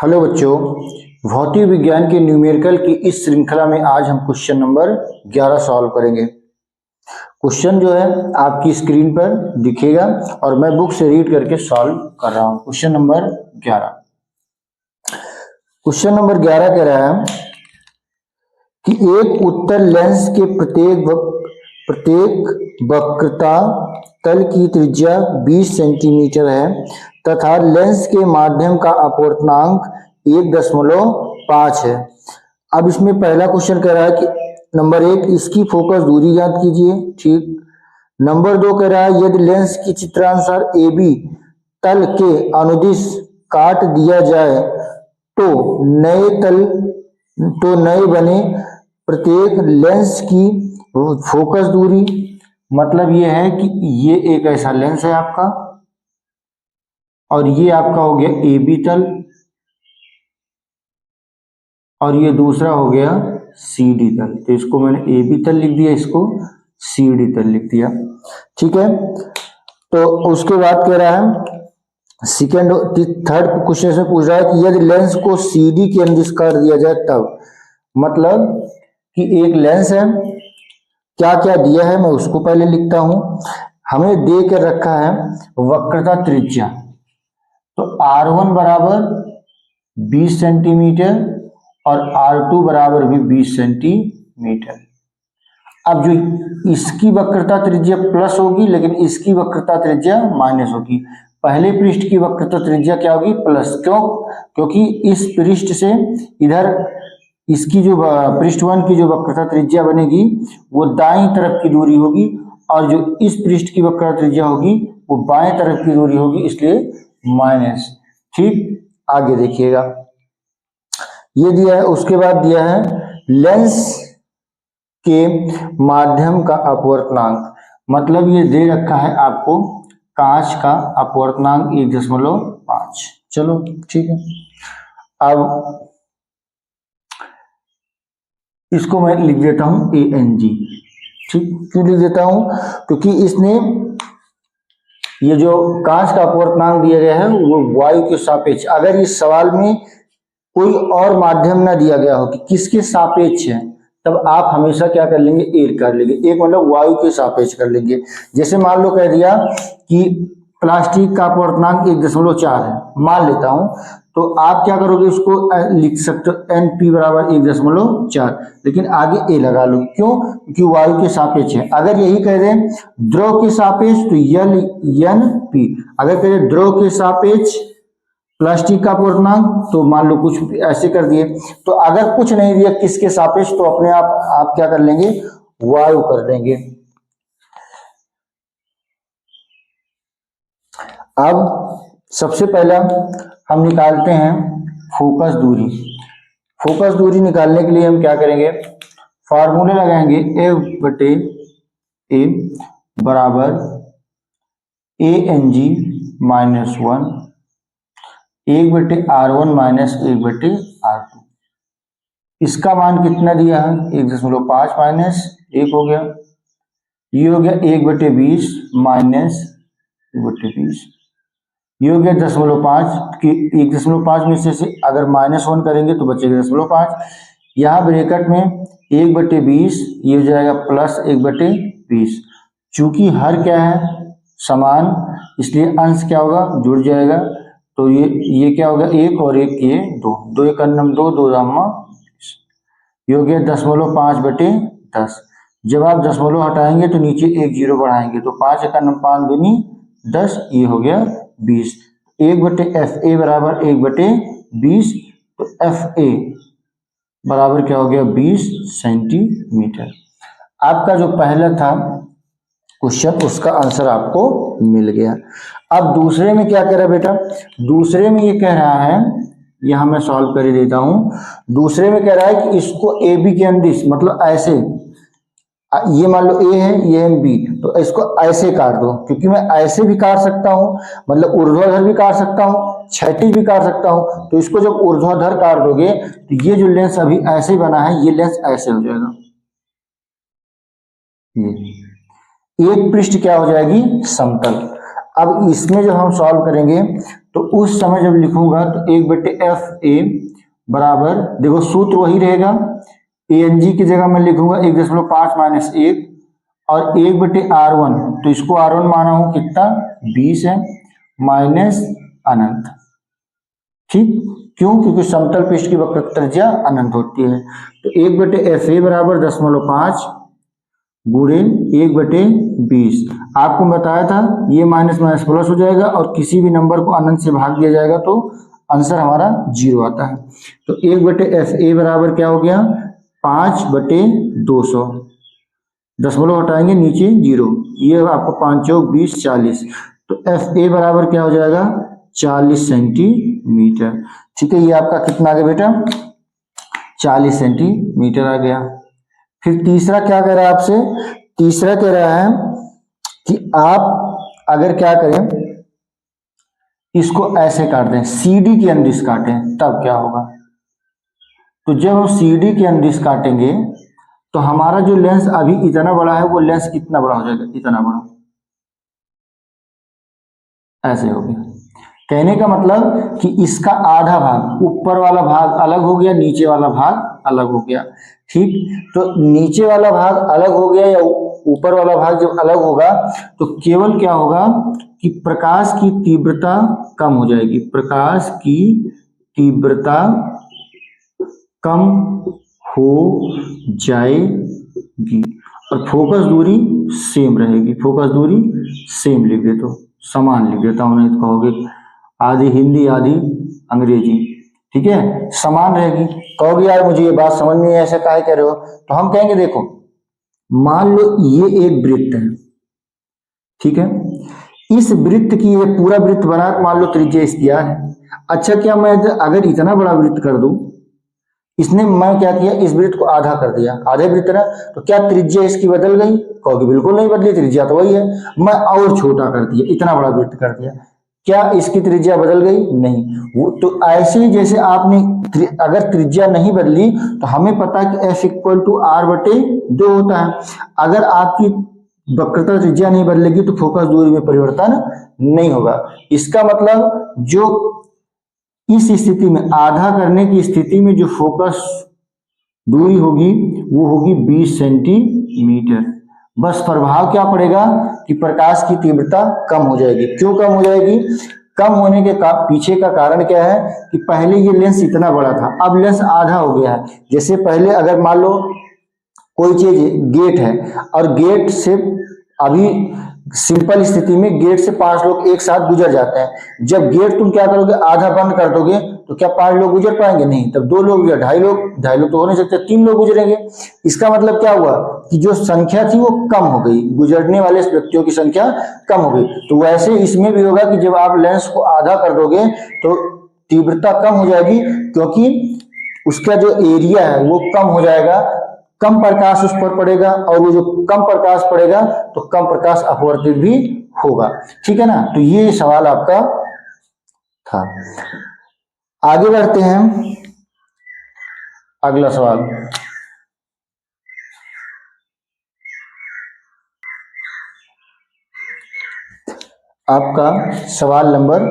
Hello बच्चों, भौतिक विज्ञान के न्यूमेरिकल की इस श्रृंखला में आज हम क्वेश्चन नंबर 11 सॉल्व करेंगे। क्वेश्चन जो है आपकी स्क्रीन पर दिखेगा और मैं बुक से रीड करके सॉल्व कर रहा हूं। क्वेश्चन नंबर 11 कह रहा है कि एक उत्तल लेंस के प्रत्येक वक्रता तल की त्रिज्या 20 सेंटीमीटर है तथा लेंस के माध्यम का अपवर्तनांक 1.5 है। अब इसमें पहला क्वेश्चन कह रहा है कि नंबर 1 इसकी फोकस दूरी ज्ञात कीजिए। ठीक। नंबर 2 कह रहा है यदि लेंस की चित्रानुसार AB तल के अनुदिश काट दिया जाए तो नए बने प्रत्येक लेंस की फोकस दूरी। मतलब ये है कि ये एक ऐसा लेंस है आपका और ये आपका हो गया AB तल और ये दूसरा हो गया CD तल। तो इसको मैंने AB तल लिख दिया, इसको CD तल लिख दिया। ठीक है। तो उसके बाद कह रहा है थर्ड क्वेश्चन में पूछ रहा है कि यदि लेंस को CD के अनुदिश काट दिया जाए तब, मतलब कि एक लेंस है, क्या क्या दिया है मैं उसको पहले लिखता हूं। हमें दे कर रखा है वक्रता त्रिज्या, तो R1 बराबर 20 सेंटीमीटर और R2 बराबर भी 20 सेंटीमीटर। अब जो इसकी वक्रता त्रिज्या प्लस होगी लेकिन इसकी वक्रता त्रिज्या माइनस होगी। पहले पृष्ठ की वक्रता त्रिज्या क्या होगी? प्लस। क्यों? क्योंकि इस पृष्ठ से इधर इसकी जो पृष्ठ 1 की जो वक्रता त्रिज्या बनेगी वो दाईं तरफ की दूरी होगी और जो इस पृष्ठ की वक्रता त्रिज्या होगी वो बाएं तरफ की दूरी होगी, इसलिए माइनस। ठीक, आगे देखिएगा, ये दिया है। उसके बाद दिया है लेंस के माध्यम का अपवर्तनांक, मतलब ये दे रखा है आपको कांच का अपवर्तनांक 1.5। चलो ठीक है। अब इसको मैं लिख देता हूं ANG। ठीक, क्यों लिख देता हूं? क्योंकि इसने ये जो कांच का अपवर्तनांक दिया गया है वो वायु के सापेक्ष, अगर इस सवाल में कोई और माध्यम ना दिया गया हो कि किसके सापेक्ष है, तब आप हमेशा क्या कर लेंगे? एक कर लेंगे। एक मतलब वायु के सापेक्ष कर लेंगे। जैसे मान लो कह दिया कि प्लास्टिक का अपवर्तनांक 1.4 है, मान लेता हूं, तो आप क्या करोगे? उसको लिख सकते हो NP बराबर 1.4, लेकिन आगे A लगा लो। क्यों? क्योंकि वायु के सापेक्ष है। अगर यही कह दें द्रव के सापेक्ष तो NP। अगर कह दें द्रव के सापेक्ष प्लास्टिक का अपवर्तनांक तो मान लो कुछ ऐसे कर दिए। तो अगर कुछ नहीं दिया किसके सापेक्ष तो अपने आप क्या कर लेंगे? वायु कर देंगे। अब सबसे पहला हम निकालते हैं फोकस दूरी। फोकस दूरी निकालने के लिए हम क्या करेंगे? फार्मूले लगाएंगे F/A बराबर ANG -1 1/R1 माइनस 1/R2। इसका मान कितना दिया है? 1.5 माइनस 1 हो गया, ये हो गया 1/20 माइनस 1/20, ये हो गया 0.5 की 1.5 में से अगर -1 करेंगे तो बचेगा 0.5। यहाँ ब्रैकेट में 1/20 ये हो जाएगा प्लस 1/20। चूंकि हर क्या है? समान, इसलिए अंश क्या होगा? जुड़ जाएगा। तो ये क्या होगा? 1 और 1 ये 2, 2 1 2, 2 20, ये हो गया 0.5/10। जब आप दशमलव हटाएंगे तो नीचे 1 0 बढ़ाएंगे तो 5 1 5 दूनी 10, ये हो गया 20। 1/FA बराबर 1/20, तो FA बराबर क्या हो गया? 20 सेंटीमीटर। आपका जो पहला था क्वेश्चन उसका आंसर आपको मिल गया। अब दूसरे में क्या कह रहा है बेटा? दूसरे में ये कह रहा है, यहां मैं सॉल्व कर देता हूं। दूसरे में कह रहा है कि इसको AB के अनुदिश, मतलब ऐसे, ये मान लो A है, ये है B, तो इसको ऐसे काट दो। क्योंकि मैं ऐसे भी काट सकता हूं, मतलब ऊर्ध्वाधर भी काट सकता हूं, क्षैतिज भी काट सकता हूं। तो इसको जब ऊर्ध्वाधर काट दोगे तो ये जो लेंस अभी ऐसे बना है ये लेंस ऐसे हो जाएगा। ये एक पृष्ठ क्या हो जाएगी? समतल। अब इसमें जब हम सॉल्व करेंगे तो उस समय जब लिखूंगा तो 1/FA बराबर, देखो सूत्र वही रहेगा, ANG की जगह मैं लिखूंगा 1.5 माइनस 1 और 1/R1, तो इसको R1 माना हूं कितना 20 है, माइनस अनंत। ठीक, क्यों? क्योंकि समतल पृष्ठ की वक्रता त्रिज्या अनंत होती है। तो 1/FA बराबर 0.5 गुणे 1/20। आपको बताया था ये माइनस माइनस प्लस हो जाएगा और किसी भी नंबर को अनंत से भाग दिया जाएगा तो आंसर हमारा 0 आता है। तो 1/FA बराबर क्या हो गया 5/200, दशमलव हटाएंगे नीचे 0, ये आपको 5 चौक 20 40, तो FA बराबर क्या हो जाएगा 40 सेंटीमीटर। ठीक है, ये आपका कितना आ गया बेटा 40 सेंटीमीटर आ गया। फिर तीसरा क्या कह रहा है आपसे, तीसरा कह रहा है कि आप अगर क्या करें, इसको ऐसे काट दें, CD की अंदिश काटें, तब क्या होगा। तो जब हम CD की अंदिश काटेंगे तो हमारा जो लेंस अभी इतना बड़ा है वो लेंस कितना बड़ा हो जाएगा, इतना बड़ा, ऐसे हो गया। कहने का मतलब कि इसका आधा भाग, ऊपर वाला भाग अलग हो गया, नीचे वाला भाग अलग हो गया। ठीक, तो नीचे वाला भाग अलग हो गया या ऊपर वाला भाग जब अलग होगा तो केवल क्या होगा कि प्रकाश की तीव्रता कम हो जाएगी, प्रकाश की तीव्रता कम हो जाएगी और फोकस दूरी सेम रहेगी, फोकस दूरी सेम लिख देता हूं, समान लिख देता हूं, नहीं तो कहोगे आधी हिंदी आधी अंग्रेजी, ठीक है, समान रहेगी। कहोगे यार मुझे ये बात समझ में ऐसा काहे कह रहे हो, तो हम कहेंगे देखो मान लो ये एक वृत्त है, ठीक है, इस वृत्त की ये पूरा वृत्त बना, मान लो त्रिज्या इसकी r है। अच्छा, क्या मैं अगर इतना बड़ा वृत्त कर दूं, इसने मैं क्या किया इस वृत्त को आधा कर दिया, आधे वृत्त ना, तो क्या त्रिज्या इसकी बदल गई, कहोगे बिल्कुल नहीं बदली, त्रिज्या तो वही है। मैं और छोटा कर दिया, इतना बड़ा वृत्त कर दिया, क्या इसकी त्रिज्या बदल गई, नहीं। वो तो ऐसे ही जैसे आपने अगर त्रिज्या नहीं बदली तो हमें पता है कि F=R/2 होता है। अगर आपकी वक्रता त्रिज्या नहीं बदलेगी तो फोकस दूरी में परिवर्तन नहीं होगा। इसका मतलब जो इस स्थिति में आधा करने की स्थिति में जो फोकस दूरी होगी वो होगी 20 सेंटीमीटर। बस प्रभाव क्या पड़ेगा कि प्रकाश की तीव्रता कम हो जाएगी। क्यों कम हो जाएगी, कम होने के पीछे का कारण क्या है कि पहले ये लेंस इतना बड़ा था, अब लेंस आधा हो गया है। जैसे पहले अगर मान लो कोई चीज गेट है और गेट से अभी सिंपल स्थिति में गेट से 5 लोग एक साथ गुजर जाते हैं, जब गेट तुम क्या करोगे आधा बंद कर दोगे तो क्या 5 लोग गुजर पाएंगे, नहीं, तब 2 लोग या 2.5 लोग, 2.5 लोग तो हो नहीं सकते, 3 लोग गुजरेंगे। इसका मतलब क्या हुआ कि जो संख्या थी वो कम हो गई, गुजरने वाले व्यक्तियों की संख्या कम हो गई। तो वैसे इसमें भी होगा कि जब आप लेंस को आधा कर दोगे तो तीव्रता कम हो जाएगी, क्योंकि उसका जो एरिया है वो कम हो जाएगा, कम प्रकाश उस पर पड़ेगा और वो जो कम प्रकाश पड़ेगा तो कम प्रकाश अपवर्तित भी होगा। ठीक है ना, तो ये सवाल आपका था। आगे बढ़ते हैं, अगला सवाल आपका सवाल नंबर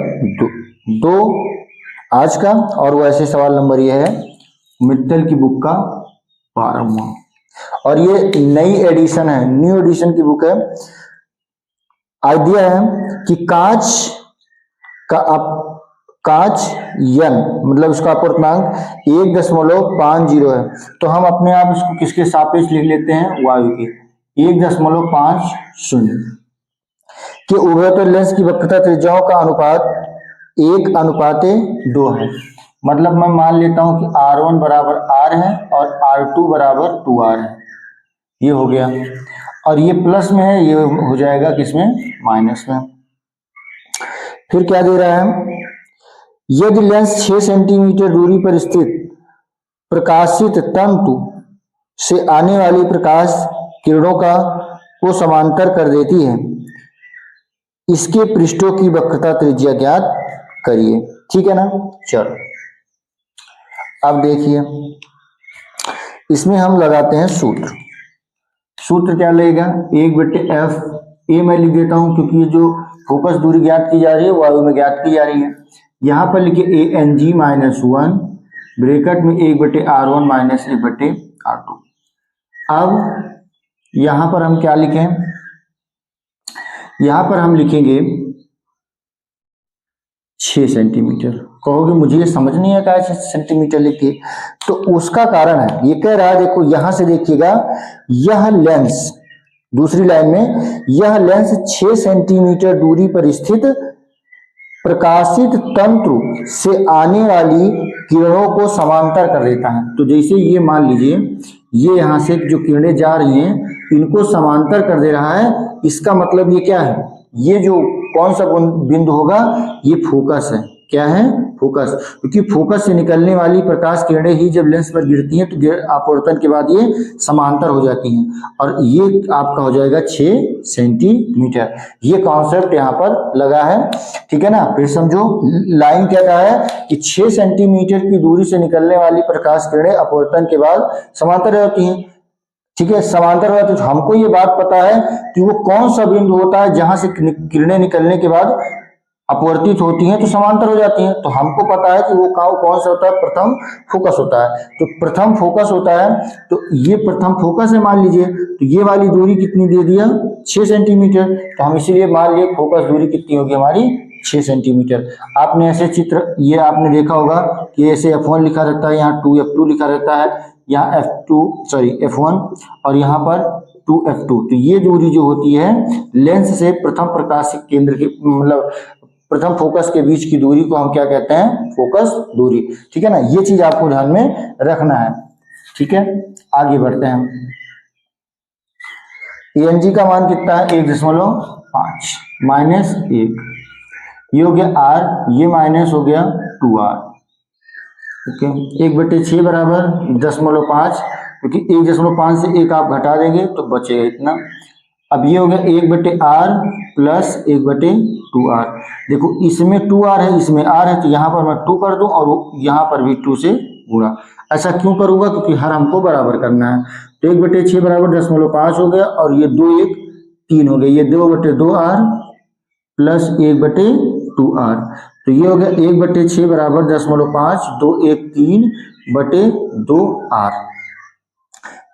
2 आज का, और वैसे सवाल नंबर ये है मित्तल की बुक का 12वां, और ये नई एडिशन है, न्यू एडिशन की बुक है। आइडिया है कि कांच यन मतलब उसका अपूर्णांक 1.50 है, तो हम अपने आप इसको किसके सापेक्ष लिख लेते हैं, वायु के 1.50 के उभयतल लेंस की वक्रता त्रिज्याओं का अनुपात 1:2 है। मतलब मैं मान लेता हूं कि R1 बराबर R है और R2 बराबर 2R है, ये हो गया, और ये प्लस में है, ये हो जाएगा किसमें, माइनस में। फिर क्या दे रहा है, यदि लेंस 6 सेंटीमीटर दूरी पर स्थित प्रकाशित तंतु से आने वाली प्रकाश किरणों को समांतर कर देती है, इसके पृष्ठों की वक्रता त्रिज्या ज्ञात करिए। ठीक है ना, चलो अब देखिए इसमें हम लगाते हैं सूत्र। सूत्र क्या लगेगा, 1/F, ए मैं लिख देता हूं क्योंकि ये जो फोकस दूरी ज्ञात की जा रही है, वायु में ज्ञात की जा रही है। यहाँ पर लिखिए ANG -1 ब्रैकेट में 1/r1 माइनस 1/r2। अब यहाँ पर हम क्या लिखें, यहाँ पर हम लिखेंगे 6 सेंटीमीटर। कहोगे मुझे ये समझ नहीं आता 6 सेंटीमीटर लिखे, तो उसका कारण है, ये कह रहा है देखो यहां से देखिएगा, यह लेंस दूसरी लाइन में, यह लेंस 6 सेंटीमीटर दूरी पर स्थित प्रकाशित तंतु से आने वाली किरणों को समांतर कर देता है। तो जैसे ये मान लीजिए, ये यहाँ से जो किरणें जा रही हैं इनको समांतर कर दे रहा है, इसका मतलब ये क्या है, ये जो कौन सा बिंदु होगा, ये फोकस है। क्या है, फोकस। क्योंकि फोकस से निकलने वाली प्रकाश किरणें ही जब लेंस पर गिरती हैं तो अपवर्तन के बाद ये समांतर हो जाती हैं, और ये आपका हो जाएगा 6 सेंटीमीटर। ये कॉन्सेप्ट यहाँ पर लगा है, ठीक है ना। फिर समझो, लाइन क्या कहा है कि 6 सेंटीमीटर की दूरी से निकलने वाली प्रकाश किरणें अपवर्तन के बाद समांतर होती हैं, ठीक है, समांतर होता है। तो हमको ये बात पता है कि वो कौन सा बिंदु होता है जहां से किरणें निकलने के बाद अपवर्तित होती हैं तो समांतर हो जाती हैं। तो हमको पता है कि वो कौन सा होता है, प्रथम फोकस होता है। तो प्रथम फोकस होता है, तो ये प्रथम फोकस है मान लीजिए। तो ये वाली दूरी कितनी दे दिया, 6 सेंटीमीटर। तो हम इसीलिए मान लिए फोकस दूरी कितनी होगी हमारी, 6 सेंटीमीटर। आपने ऐसे चित्र, ये आपने देखा होगा कि ऐसे F1 लिखा रहता है, यहाँ 2F2 लिखा रहता है, यहाँ F1 और यहाँ पर 2F2। तो ये दूरी जो होती है लेंस से प्रथम प्रकाशिक केंद्र के, मतलब प्रथम फोकस के बीच की दूरी को हम क्या कहते हैं, फोकस दूरी, ठीक है ना। ये चीज आपको ध्यान में रखना है, ठीक है। आगे बढ़ते हैं। ANG का मान कितना है, 1.5 माइनस 1, ये हो गया R, ये माइनस हो गया 2R, ओके। 1/6 बराबर 0.5, क्योंकि 1.5 से 1 आप घटा देंगे तो बचेगा इतना। अब ये हो गया 1/R प्लस 1/2R। देखो इसमें 2R है, इसमें R है, तो यहाँ पर मैं 2 कर दूं और यहाँ पर भी 2 से गुणा। ऐसा क्यों करूंगा, क्योंकि हर हमको बराबर करना है। तो 1/6 बराबर 0.5 हो गया, और ये 2 1 3 हो गया, ये 2/2R प्लस 1/2R। तो ये हो गया 1/6 बराबर 0.5, 2 1 3/2R,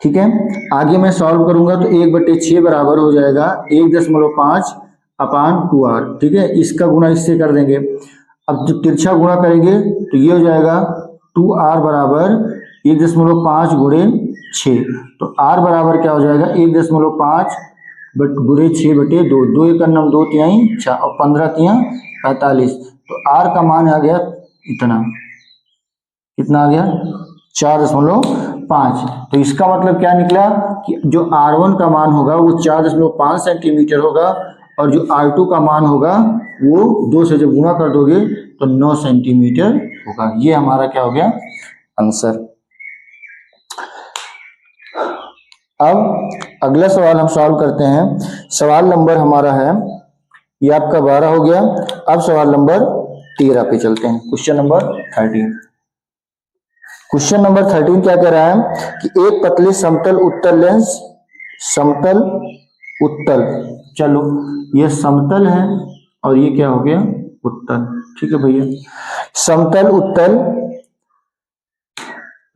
ठीक है। आगे मैं सॉल्व करूंगा तो 1/6 बराबर हो जाएगा 1.5 अपान 2R, ठीक है। इसका गुणा इससे कर देंगे। अब जब तिरछा गुणा करेंगे तो ये हो जाएगा 2R बराबर 1.5 गुणे 6। तो R बराबर क्या हो जाएगा, 1.5 गुणे 6/2, 2 1 2 3 6 और 15 3 45। तो R का मान आ गया इतना, कितना आ गया, 4.5। तो इसका मतलब क्या निकला कि जो R1 का मान होगा वो 4.5 सेंटीमीटर होगा, और जो R2 का मान होगा वो 2 से जब गुणा कर दोगे तो 9 सेंटीमीटर होगा। ये हमारा क्या हो गया, आंसर। अब अगला सवाल हम सॉल्व करते हैं। सवाल नंबर हमारा है, ये आपका 12 हो गया। अब सवाल नंबर 13 पे चलते हैं। Question number 13। क्वेश्चन नंबर 13 क्या कह रहा है कि एक पतले समतल उत्तल लेंस, समतल उत्तल, चलो ये समतल है और ये क्या हो गया, उत्तल, ठीक है भैया। समतल उत्तल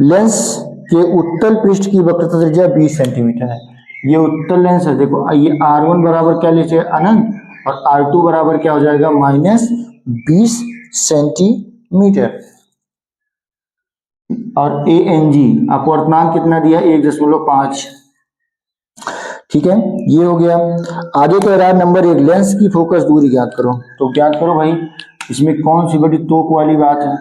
लेंस के उत्तल पृष्ठ की वक्रता त्रिज्या 20 सेंटीमीटर है। ये उत्तल लेंस है। देखो ये R1 बराबर क्या लीजिए, अनंत, और R2 बराबर क्या हो जाएगा, -20 सेंटीमीटर। और ANG अपवर्तनांक कितना दिया, 1.5, ठीक है। ये हो गया। आगे कह रहा है नंबर 1, लेंस की फोकस दूरी ज्ञात करो। तो ज्ञात करो भाई, इसमें कौन सी बड़ी तोप वाली बात है।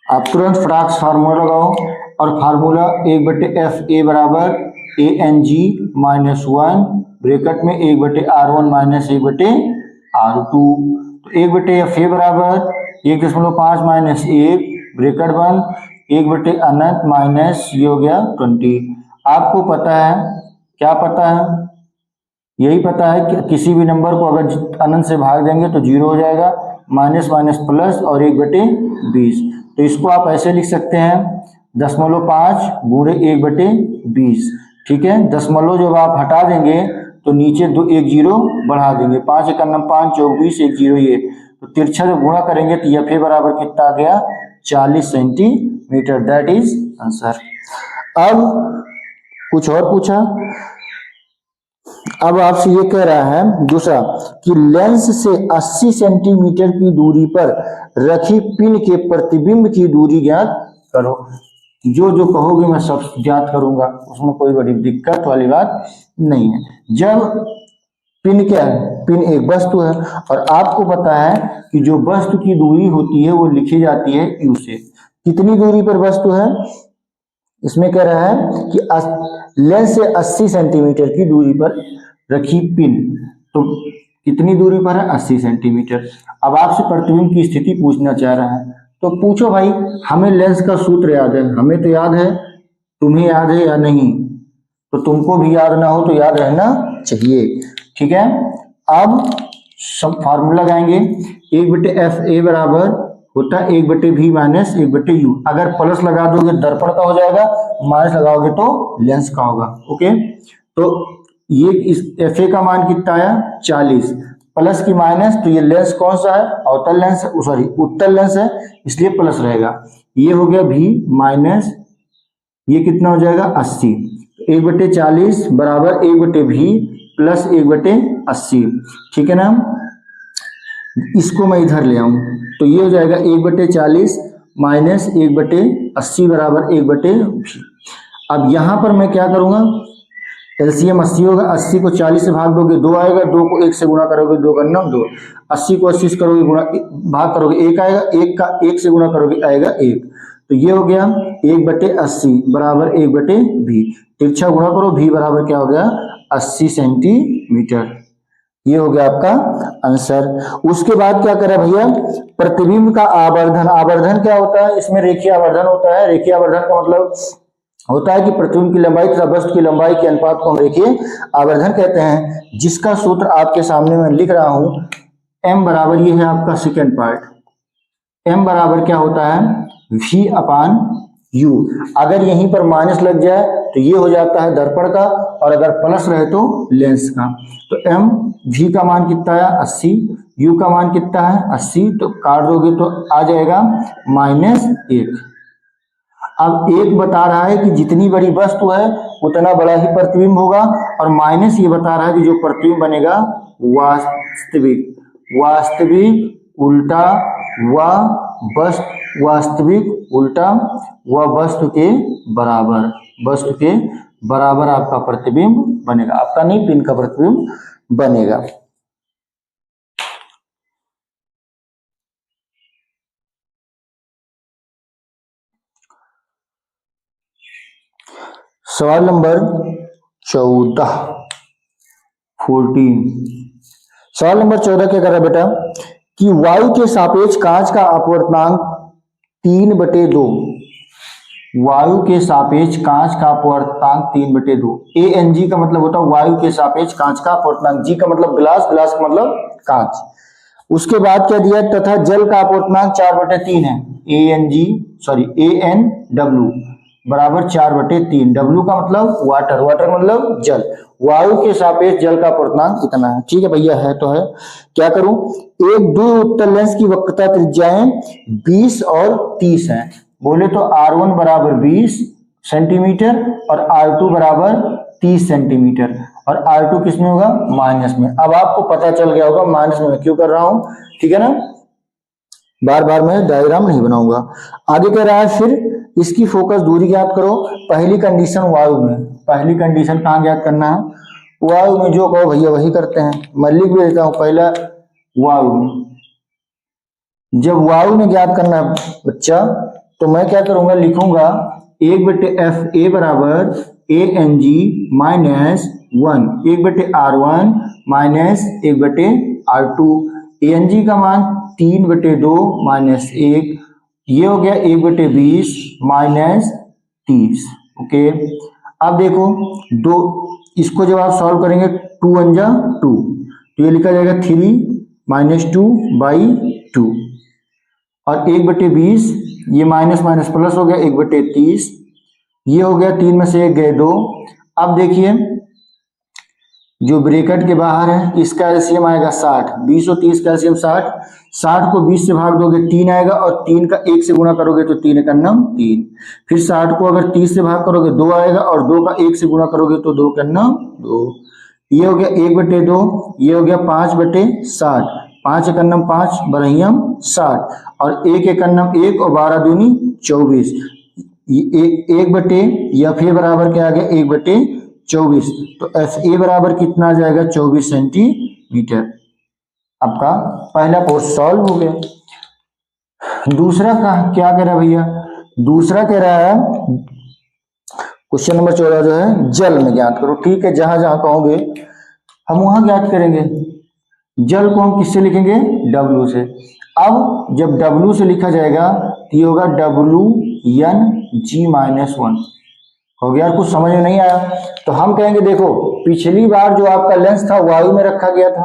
आप तुरंत फटाक से फार्मूला लगाओ, और फार्मूला 1/FA बराबर ANG -1 ब्रैकेट में 1/R1 माइनस 1/R2। तो 1/FA बराबर 1.5 माइनस 1 ब्रैकेट बंद 1 अनंत माइनस ये हो गया 20। आपको पता है, क्या पता है, यही पता है कि किसी भी नंबर को अगर अनंत से भाग देंगे तो 0 हो जाएगा, माइनस माइनस प्लस और 1/20। तो इसको आप ऐसे लिख सकते हैं 0.5 गुणे 1/20, ठीक है। दशमलव जब आप हटा देंगे तो नीचे दो एक जीरो बढ़ा देंगे, 5 एक 5 चौक 20 एक जीरो ये, तो तिरछा जब गुणा करेंगे तो एफ बराबर कितना आ गया 40 सेंटीमीटर। That is answer. अब कुछ और पूछा, अब आपसे ये कह रहा है दूसरा कि लेंस से 80 सेंटीमीटर की दूरी पर रखी पिन के प्रतिबिंब की दूरी ज्ञात करो। जो जो कहोगे मैं सब ज्ञात करूंगा, उसमें कोई बड़ी दिक्कत वाली बात नहीं है। जब पिन क्या है, पिन एक वस्तु है और आपको पता है कि जो वस्तु की दूरी होती है वो लिखी जाती है यू से। कितनी दूरी पर वस्तु है, इसमें कह रहा है कि लेंस से 80 सेंटीमीटर की दूरी पर रखी पिन, तो कितनी दूरी पर है 80 सेंटीमीटर। अब आपसे प्रतिबिंब की स्थिति पूछना चाह रहा है, तो पूछो भाई, हमें लेंस का सूत्र याद है, हमें तो याद है, तुम्हें याद है या नहीं, तो तुमको भी याद ना हो तो याद रहना चाहिए, ठीक है। अब सब फार्मूला लगाएंगे, 1/f a बराबर होता है 1/v माइनस 1/u। अगर प्लस लगा दोगे दर्पण का हो जाएगा, माइनस लगाओगे तो लेंस का होगा, ओके। तो ये इस एफ ए का मान कितना आया 40, प्लस की माइनस, तो ये लेंस कौन सा है, अवतल लेंस, सॉरी उत्तल लेंस है, इसलिए प्लस रहेगा। ये हो गया v माइनस ये कितना हो जाएगा 80, 1/40 बराबर 1/v प्लस 1/80, ठीक है ना। इसको मैं इधर ले आऊं तो ये हो जाएगा 1/40 माइनस 1/80 बराबर 1/v। अब यहां पर मैं क्या करूंगा, एलसीएम 80 होगा, 80 को 40 से भाग दोगे 2 आएगा, 2 को 1 से गुणा करोगे 2 का 9, 80 को 80 से करोगे गुणा भाग करोगे 1 आएगा, 1 का 1 से गुणा करोगे आएगा 1, तो ये हो गया 1/80 बराबर 1/v। तिरछा गुणा करो, v बराबर क्या हो गया 80 सेंटीमीटर। ये हो गया आपका आंसर। उसके बाद क्या करा भैया, प्रतिबिंब का आवर्धन। आवर्धन क्या होता है, इसमें रेखीय आवर्धन होता है। रेखीय आवर्धन का मतलब होता है कि प्रतिबिंब की लंबाई तथा वस्तु की लंबाई के अनुपात को हम रेखीय आवर्धन कहते हैं, जिसका सूत्र आपके सामने मैं लिख रहा हूं। m बराबर ये है आपका सेकेंड पार्ट, m बराबर क्या होता है v/u। अगर यहीं पर माइनस लग जाए तो ये हो जाता है दर्पण का, और अगर प्लस रहे तो लेंस का। तो m v का मान कितना है 80, u का मान कितना है 80, तो काट दोगे तो आ जाएगा -1। अब एक बता रहा है कि जितनी बड़ी वस्तु है उतना बड़ा ही प्रतिबिंब होगा, और माइनस ये बता रहा है कि जो प्रतिबिंब बनेगा वास्तविक, वास्तविक उल्टा व वास्तविक उल्टा व वस्तु के बराबर, वस्तु के बराबर आपका प्रतिबिंब बनेगा, आपका नहीं पिन का प्रतिबिंब बनेगा। सवाल नंबर 14। सवाल नंबर 14 क्या कर रहा है बेटा कि वायु के सापेक्ष कांच का अपवर्तनांक 3/2, वायु के सापेक्ष कांच का अपवर्तनांक 3/2। ANG का मतलब होता है वायु के सापेक्ष कांच का अपवर्तनांक, G का मतलब ग्लास, ग्लास का मतलब कांच। उसके बाद क्या दिया, तथा जल का अपवर्तनांक 4/3 है। ANW बराबर 4/3। W का मतलब वाटर, वाटर मतलब जल। वायु के सापेक्ष जल का अपवर्तनांक कितना है, ठीक है भैया, है तो है। क्या करूं, एक दो उत्तल लेंस की वक्रता त्रिज्याएं 20 और 30 है। बोले तो R1 बराबर 20 सेंटीमीटर और R2 बराबर 30 सेंटीमीटर, और R2 किस में होगा माइनस में। अब आपको पता चल गया होगा माइनस में क्यों कर रहा हूं, ठीक है ना, बार बार मैं डायग्राम नहीं बनाऊंगा। आगे कह रहा है फिर इसकी फोकस दूरी ज्ञात करो। पहली कंडीशन वायु में, पहली कंडीशन कहाँ ज्ञात करना है, वायु में, जो कहो भैया वही करते हैं, मैं लिख भी देता हूं। पहला वायु में, जब वायु में ज्ञात करना है बच्चा, तो मैं क्या करूंगा, लिखूंगा 1/f a बराबर ANG minus 1, 1/R1 minus 1/R2। ANG का मान 3/2 माइनस 1, ये हो गया 1/20 माइनस 30, ओके। अब देखो दो, इसको जब आप सॉल्व करेंगे 2 1 जा 2, तो ये लिखा जाएगा 3 माइनस 2/2, और 1/20, ये माइनस माइनस प्लस हो गया 1/30, ये हो गया 3 में से 1 गए 2। अब देखिए जो ब्रैकेट के बाहर है इसका एलसीएम आएगा 60, 20 और 30 का एलसीएम 60, 60 को 20 से भाग दोगे 3 आएगा, और 3 का 1 से गुणा करोगे तो 3 का नम 3, फिर 60 को अगर 30 से भाग करोगे 2 आएगा, और 2 का 1 से गुणा करोगे तो 2 का नम 2। ये हो गया 1/2, ये हो गया 5/60, 5 एक अन्नम 5 बरहियम 60, और 1 एक अन्नम 1 और 12 दूनी 24, 1/, या फिर बराबर क्या आ गया 1/24, तो एफ ए बराबर कितना आ जाएगा 24 सेंटीमीटर। आपका पहला पोर्शन सॉल्व हो गया। दूसरा का क्या कह रहा है भैया, दूसरा कह रहा है क्वेश्चन नंबर 14 जो है जल में ज्ञात करो। ठीक है, जहां जहां कहोगे हम वहां ज्ञात करेंगे। जल को हम किससे लिखेंगे, W से। अब जब W से लिखा जाएगा तो ये होगा WNG-1 हो गया। कुछ समझ में नहीं आया तो हम कहेंगे देखो पिछली बार जो आपका लेंस था वायु में रखा गया था,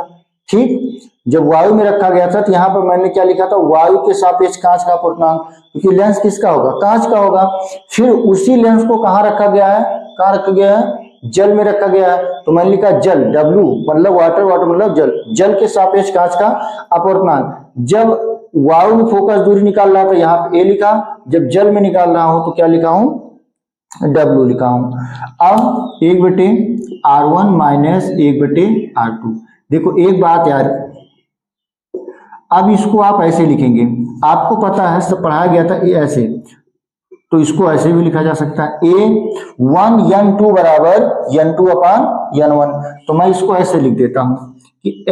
ठीक, जब वायु में रखा गया था तो यहाँ पर मैंने क्या लिखा था, वायु के सापेक्ष कांच का अपवर्तनांक, क्योंकि लेंस किसका होगा, कांच का होगा। फिर उसी लेंस को कहाँ रखा गया है, कहाँ रखा गया है, जल में रखा गया है, तो मैंने लिखा जल, W मतलब वाटर, वाटर मतलब जल, जल के सापेक्ष कांच का अपवर्तनांक। जब वायु में फोकस दूरी निकाल रहा था यहाँ पे A लिखा, जब जल में निकाल रहा हूं तो क्या लिखा हूं, W लिखा हूं। अब 1/R1 माइनस 1/R2। देखो एक बात यार, अब इसको आप ऐसे लिखेंगे, आपको पता है सब पढ़ाया गया था ऐसे, तो इसको ऐसे भी लिखा जा सकता है A1N2 बराबर N2/N1। तो मैं इसको ऐसे लिख देता हूं कि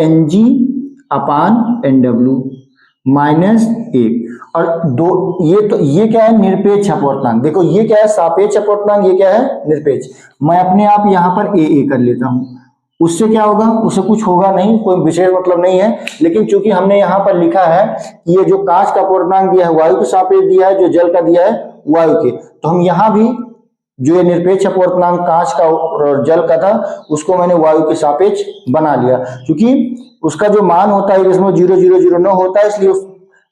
Ng/Nw माइनस 1 और 2, ये तो ये क्या है, निरपेक्ष अपवर्तनांक। देखो ये क्या है, सापेक्ष अपवर्तनांक, ये क्या है, निरपेक्ष। मैं अपने आप यहां पर A कर लेता हूं, उससे क्या होगा, उससे कुछ होगा नहीं, कोई विशेष मतलब नहीं है। लेकिन चूंकि हमने यहाँ पर लिखा है कि ये जो कांच का अपवर्तनांक दिया है वायु के सापेक्ष दिया है, जो जल का दिया है वायु के, तो हम यहाँ भी जो ये निरपेक्ष अपवर्तनांक कांच का और जल का था उसको मैंने वायु के सापेक्ष बना लिया, क्योंकि उसका जो मान होता है इसमें 0,009 होता है, इसलिए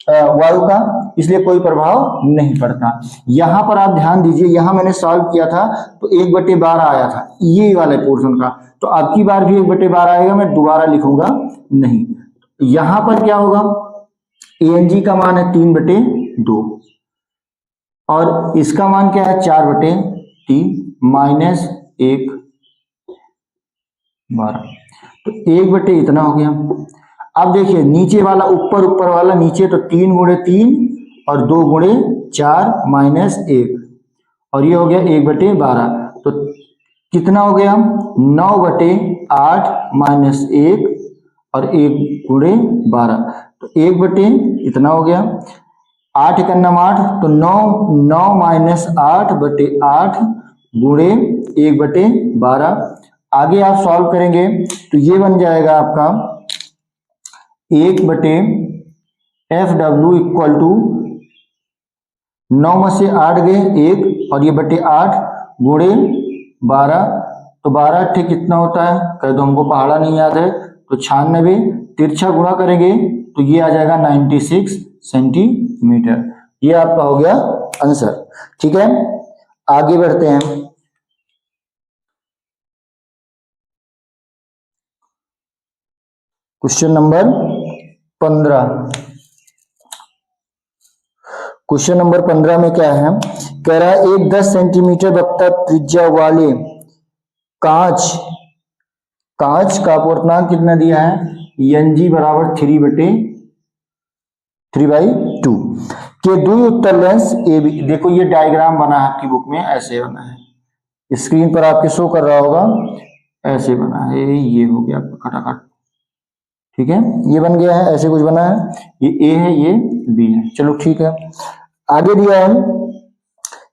वायु का इसलिए कोई प्रभाव नहीं पड़ता। यहां पर आप ध्यान दीजिए, यहां मैंने सॉल्व किया था तो 1/12 आया था ये वाले पोर्शन का, तो अब की बार भी 1/12 आएगा, मैं दोबारा लिखूंगा नहीं। यहां पर क्या होगा, Ang का मान है 3/2 और इसका मान क्या है 4/3 माइनस 1/12, तो 1/, इतना हो गया। अब देखिए नीचे वाला ऊपर, ऊपर वाला नीचे, तो 3 × 3 और 2 × 4 माइनस 1, और ये हो गया 1/12, तो कितना हो गया 9/8 माइनस 1 और 1 × 12, तो 1/, इतना हो गया। 8 का नाम 8, तो 9 माइनस 8/8 गुणे 1/12। आगे आप सॉल्व करेंगे तो ये बन जाएगा आपका 1/FW इक्वल टू 9 में से 8 गए 1 और ये /8 गुणे 12, तो 12 ठीक कितना होता है, कह दो हमको पहाड़ा नहीं याद है, तो 96, तिरछा गुणा करेंगे तो ये आ जाएगा 96 सेंटीमीटर। ये आपका हो गया आंसर। ठीक है, आगे बढ़ते हैं। Question number 15। क्वेश्चन नंबर 15 में क्या है, कह रहा है एक 10 सेंटीमीटर वक्र त्रिज्या वाले कांच का अपवर्तनांक कितना दिया है, Ng बराबर 3/2 के दुई उत्तर लेंस AB। देखो ये डायग्राम बना है आपकी बुक में, ऐसे बना है, स्क्रीन पर आपके शो कर रहा होगा, ऐसे बना है, ये हो गया आपका खटाखट, ठीक है, ये बन गया है, ऐसे कुछ बना है, ये A है, ये B है। चलो ठीक है, आगे दिया है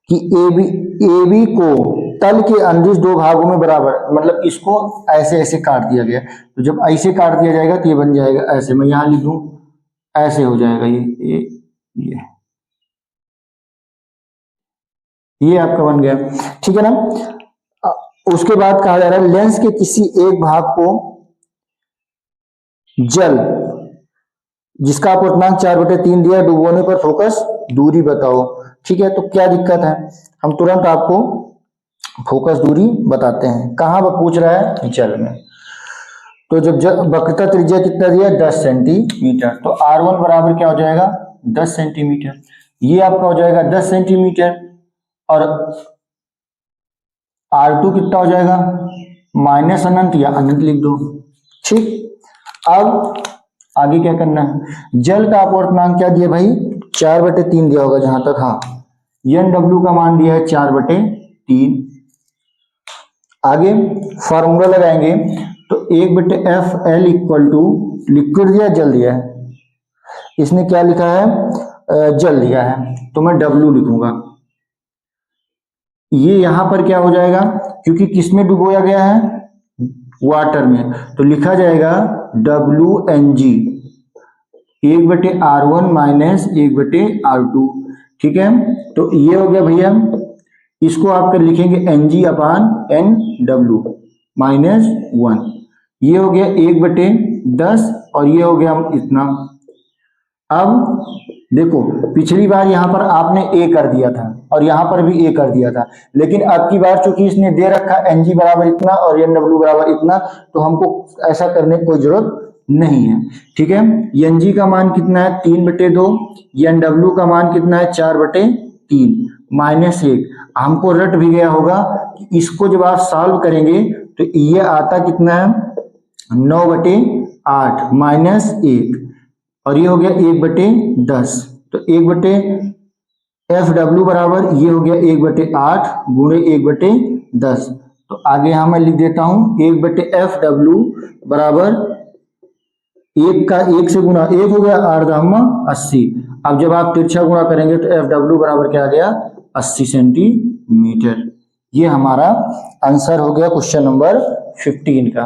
कि AB को तल के अंदिश 2 भागों में बराबर, मतलब इसको ऐसे ऐसे काट दिया गया, तो जब ऐसे काट दिया जाएगा तो ये बन जाएगा ऐसे, मैं यहां लिख दूं ऐसे हो जाएगा, ये आपका बन गया। ठीक है ना। उसके बाद कहा जा रहा है लेंस के किसी एक भाग को जल जिसका अपवर्तनांक 4/3 दिया, डुबोने पर फोकस दूरी बताओ। ठीक है, तो क्या दिक्कत है, हम तुरंत आपको फोकस दूरी बताते हैं। कहां पर पूछ रहा है, जल में। तो जब वक्रता त्रिज्या कितना दिया 10 सेंटीमीटर, तो R1 बराबर क्या हो जाएगा 10 सेंटीमीटर, ये आपका हो जाएगा 10 सेंटीमीटर, और R2 कितना हो जाएगा माइनस अनंत या अनंत लिख दो। ठीक, अब आगे क्या करना है, जल का अपवर्तनांक क्या दिया भाई 4/3 दिया होगा जहां तक, हाँ NW का मान दिया है 4/3। आगे फॉर्मूला लगाएंगे तो 1/FL इक्वल टू लिक्विड दिया जल दिया है, इसने क्या लिखा है जल दिया है, तो मैं W लिखूंगा। ये यहां पर क्या हो जाएगा, क्योंकि किसमें डुबोया गया है वाटर में, तो लिखा जाएगा WNG 1/R1 माइनस 1/R2। ठीक है, तो ये हो गया भैया, इसको आप कर लिखेंगे NG/NW माइनस 1, ये हो गया 1/10 और ये हो गया इतना। अब देखो पिछली बार यहां पर आपने A कर दिया था और यहां पर भी A कर दिया था, लेकिन अब की बार चूंकि इसने दे रखा NG बराबर इतना और NW बराबर इतना, तो हमको ऐसा करने की कोई जरूरत नहीं है। ठीक है, NG का मान कितना है 3/2, NW का मान कितना है 4/3 माइनस 1। हमको रट भी गया होगा कि इसको जब आप सॉल्व करेंगे तो ये आता कितना है 9/8 माइनस 1, और ये हो गया 1/10, तो 1/FW बराबर ये हो गया 1/8 गुणे 1/10। तो आगे यहां मैं लिख देता हूं 1/FW बराबर 1 से गुना 1 हो गया 8×80। अब जब आप तिरछा गुणा करेंगे तो FW बराबर क्या आ गया 80 सेंटीमीटर। ये हमारा आंसर हो गया क्वेश्चन नंबर 15 का।